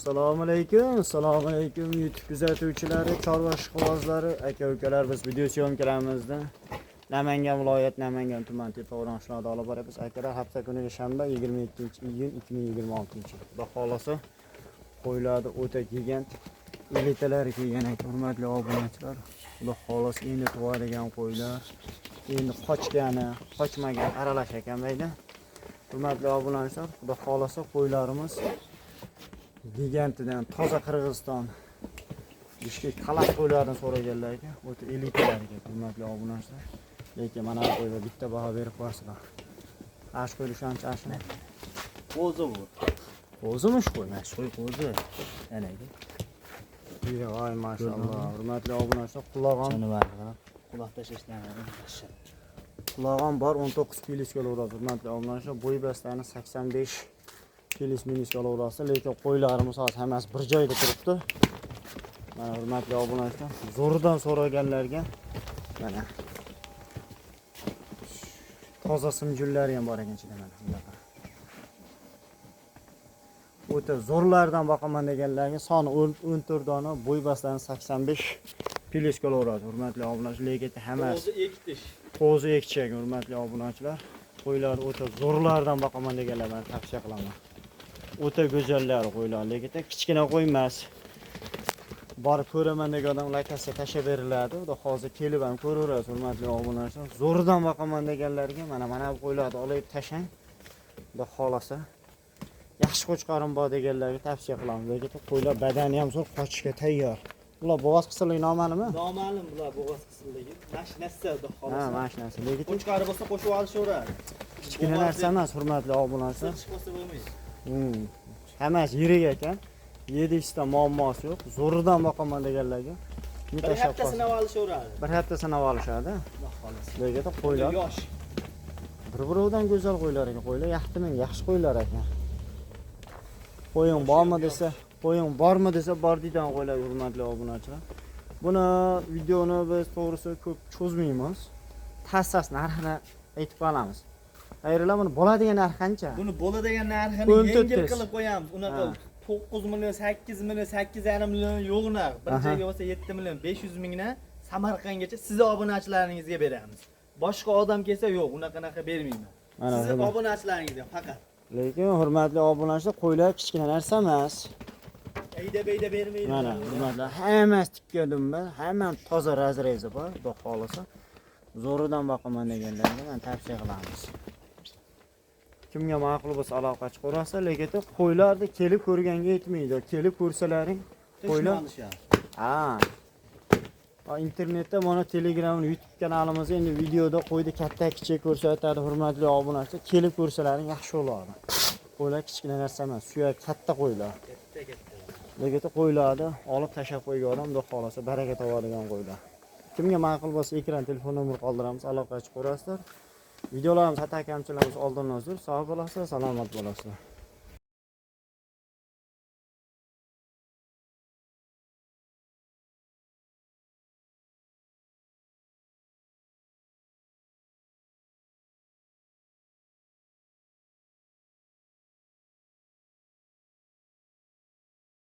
Assalomu alaykum YouTube kuzatuvchilari, chorva ishqibozlari, aka-ukalar, biz video syomkalarimizda Namangan viloyat Namangan tuman Tepao'ron shahridagi olib boramiz. Akalar, hafta kuni shanba 22-iyun 2026-yil. Xudo xolasa qo'ylarni o'ta gigant elitalar kelgan ekan, hurmatli obunachilar. Xudo xolasa endi tug'adigan qo'ylar, endi qochmagan aralash ekan deydi. Hurmatli obunachilar, xudo xolasa qo'ylarimiz gigantidan toza Qirg'iziston Bishkek talab qo'ylardan so'raganlar ekan, o'ta elitalar ekan, hurmatli obunachilar. Lekin mana bu qo'yga bitta baho berib qo'yasizlar. Ash qo'yli shuncha ashni. Qo'zi bu. Qo'zimish qo'y. Qo'zi. Anaga. Voy mashalloh. Hurmatli obunachilar, qulog'on Jonivorlar. Quloq tashlashlarni yaxshi. Qulog'on bor 19 kg kelaveradi. Hurmatli obunachilar, bo'y bastani 85 kg kelaveradi, lekin qo'ylarimiz hozir hammasi bir joyda turibdi. Mana hurmatli obunachilar, zo'ridan so'raganlarga mana toza simjullari ham bor ekan ichida mana bunaqa. O'ta zo'rlardan boqaman deganlarga soni 14 dona, bo'y bastani 85 kg kelaveradi. Hurmatli obunachilar, lekin hammasi qo'zi ekchak. Hurmatli obunachilar, qo'ylar o'ta zo'rlardan boqaman deganlarga tavsiya qilaman. O'ta go'zallar qo'ylar, lekin kichkina qo'y emas. Borib ko'raman degan odam lakasiga tashlab beriladi. Xudo hozir kelib ham ko'raverasiz, hurmatli obunachilar. Zo'ridan boqaman deganlarga mana bu qo'ylarni olib tashlang. Xudo xolasa yaxshi qo'chqarim bor deganlarga tavsiya qilaman. Lekin qo'ylar badani ham zo'r, qochishga tayyor. Bular bo'g'oz qisiligi noma'lummi? Noma'lum bular bo'g'oz qisiligi. Mashinasi xudo xolasa. Ha, mashinasi. Lekin qo'chqari bo'lsa qo'shib olishaveradi. kichkina narsa emas, hurmatli obunachilar. Chiqmasa bo'lmaydi. Hammasi yirik ekan. Yedishda muammosi yo'q. Zo'ridan boqaman deganlarga Bir hafta sinab olishaveradi. Bir hafta sinab olishadi. Xudo xolasa. Lekin qo'ylar Yosh. bir-biridan go'zal qo'ylar ekan. Qo'ylar yaxtimin, yaxshi qo'ylar ekan. Qo'ying bormi desa bor deydigan qo'ylar, hurmatli obunachilar. Buni videoni biz to'g'risi ko'p cho'zmaymiz. Tassas narxini aytib qolamiz. Ayrimlar buni bo'ladigan narx qancha? Buni bo'ladigan narxini yengil qilib qo'yamiz. Unaqa 9 million, 8 million, 8,5 million yo'q narx. Bir joyga bo'lsa 7 million 500 mingdan Samarqandgacha siz obunachilaringizga beramiz. Boshqa odam kelsa yo'q, unaqa bermayman. Siz obunachilaringizga faqat. Lekin hurmatli obunachilar, qo'ylar kichkina narsa emas. Ayda bermaydi. Mana hurmatli, hammasi tikka dumba, hamma toza razrezi bor, xudo xolasa. Zo'ridan boqaman deganlarga men tavsiya qilamiz. Kimga ma'qul bo'lsa aloqa chiqarasiz, lekin qo'ylarni kelib ko'rganga yetmaydi. Kelib ko'rsalaring qo'ylar. Internetda mana Telegram, YouTube kanalimizda endi videoda qo'ydi katta-kichik ko'rsatadi, hurmatli obunachilar. Kelib ko'rsalaring yaxshi bo'ladi. Qo'ylar kichkina narsa emas, suyak katta qo'ylar. Katta. Lekin qo'ylarni olib tashab qo'ygan odam xudo xolasa baraka topadigan qo'ylar. Kimga ma'qul bo'lsa ekran telefon nomer qoldiramiz, aloqa chiqarasizlar. Videolarimiz xato kamchilarimiz oldindan uzr, sog' bo'lasizlar, salomat bo'lasizlar.